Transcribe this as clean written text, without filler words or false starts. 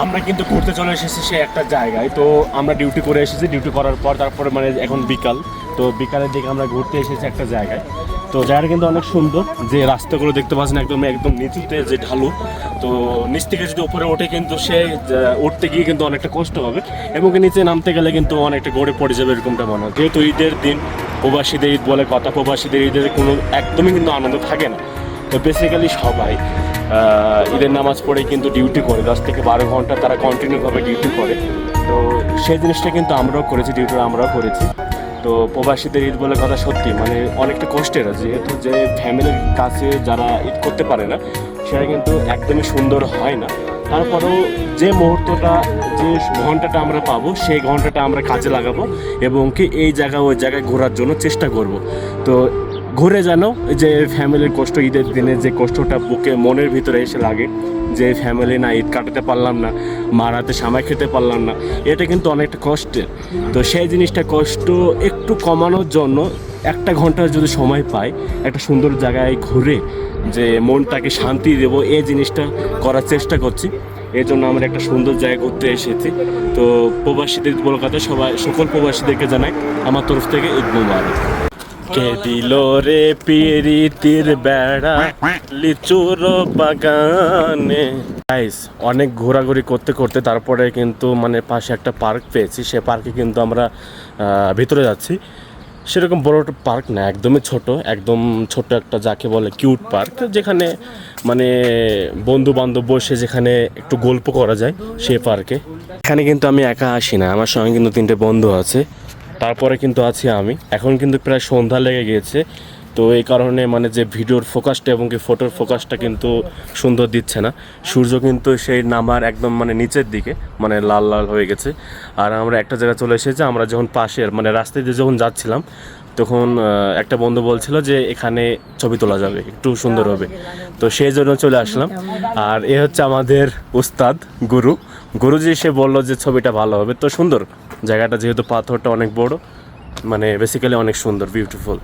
আমরা কিন্তু ঘুরতে চলে এসেছি সে একটা জায়গায়। তো আমরা ডিউটি করে এসেছি, ডিউটি করার পর তারপরে মানে এখন বিকাল, তো বিকালের দিকে আমরা ঘুরতে এসেছি একটা জায়গায়। তো জায়গাটা কিন্তু অনেক সুন্দর, যে রাস্তাগুলো দেখতে পাচ্ছেন একদম একদম নিচুতে যে ঢালু, তো নিচ থেকে যদি উপরে ওঠে কিন্তু সে উঠতে গিয়ে কিন্তু অনেকটা কষ্ট হবে, এবং নিচে নামতে গেলে কিন্তু অনেকটা গড়ে পড়ে যাবে এরকমটা মনে হয়। যেহেতু ঈদের দিন, প্রবাসীদের ঈদ বলে কথা, প্রবাসীদের ঈদের কোনো একদমই কিন্তু আনন্দ থাকে না। তো বেসিক্যালি সবাই ঈদের নামাজ পড়ে কিন্তু ডিউটি করে, 10 থেকে 12 ঘন্টা তারা কন্টিনিউভাবে ডিউটি করে। তো সেই জিনিসটা কিন্তু আমরাও করেছি, ডিউটিটা আমরাও করেছি। তো প্রবাসীদের ঈদ বলে কথা সত্যি মানে অনেকটা কষ্টের, যেহেতু যে ফ্যামিলির কাছে যারা ঈদ করতে পারে না সেটা কিন্তু একদমই সুন্দর হয় না। তারপরেও যে মুহূর্তটা, যে ঘন্টাটা আমরা পাবো সেই ঘন্টাটা আমরা কাজে লাগাবো, এবং কি এই জায়গা ওই জায়গায় ঘোরার জন্য চেষ্টা করব। তো ঘুরে যেন যে ফ্যামিলির কষ্ট, ঈদের দিনে যে কষ্টটা বুকে মনের ভিতরে এসে লাগে, যে ফ্যামিলি না ঈদ কাটাতে পারলাম না, মার হাতে সামাই খেতে পারলাম না, এটা কিন্তু অনেকটা কষ্টের। তো সেই জিনিসটা কষ্ট একটু কমানোর জন্য একটা ঘন্টা যদি সময় পাই, একটা সুন্দর জায়গায় ঘুরে যে মনটাকে শান্তি দেবো, এই জিনিসটা করার চেষ্টা করছি। এই জন্য আমরা একটা সুন্দর জায়গায় ঘুরতে এসেছি। তো প্রবাসীদের বড় কথা, সকল প্রবাসীদেরকে জানাই আমার তরফ থেকে ঈদ মুবারক। কে দিল রে পিরিতির বেড়া লিচুর বাগানে। গাইস, অনেক ঘোরাঘুরি করতে করতে তারপরে কিন্তু মানে পাশে একটা পার্ক পেয়েছি। সে পার্কে কিন্তু আমরা ভিতরে যাচ্ছি। সেরকম বড় একটা পার্ক না, একদমই ছোট, একদম ছোট একটা যাকে বলে কিউট পার্ক, যেখানে মানে বন্ধু বান্ধব বসে যেখানে একটু গল্প করা যায় সেই পার্কে। এখানে কিন্তু আমি একা আসি না, আমার সঙ্গে কিন্তু 3টে বন্ধু আছে, তারপরে কিন্তু আছি আমি। এখন কিন্তু প্রায় সন্ধ্যা লেগে গিয়েছে, তো এই কারণে মানে যে ভিডিওর ফোকাসটা এবং কি ফটোর ফোকাসটা কিন্তু সুন্দর দিচ্ছে না। সূর্য কিন্তু সেই নামার একদম মানে নিচের দিকে মানে লাল লাল হয়ে গেছে। আর আমরা একটা জায়গায় চলে এসেছি, আমরা যখন পাশের মানে রাস্তায় দিয়ে যখন যাচ্ছিলাম তখন একটা বন্ধু বলছিল যে এখানে ছবি তোলা যাবে, একটু সুন্দর হবে, তো সেই জন্য চলে আসলাম। আর এ হচ্ছে আমাদের উস্তাদ গুরুজি, সে বললো যে ছবিটা ভালো হবে। তো সুন্দর জায়গাটা, যেহেতু পাথরটা অনেক বড়, মানে বেসিক্যালি অনেক সুন্দর, বিউটিফুল।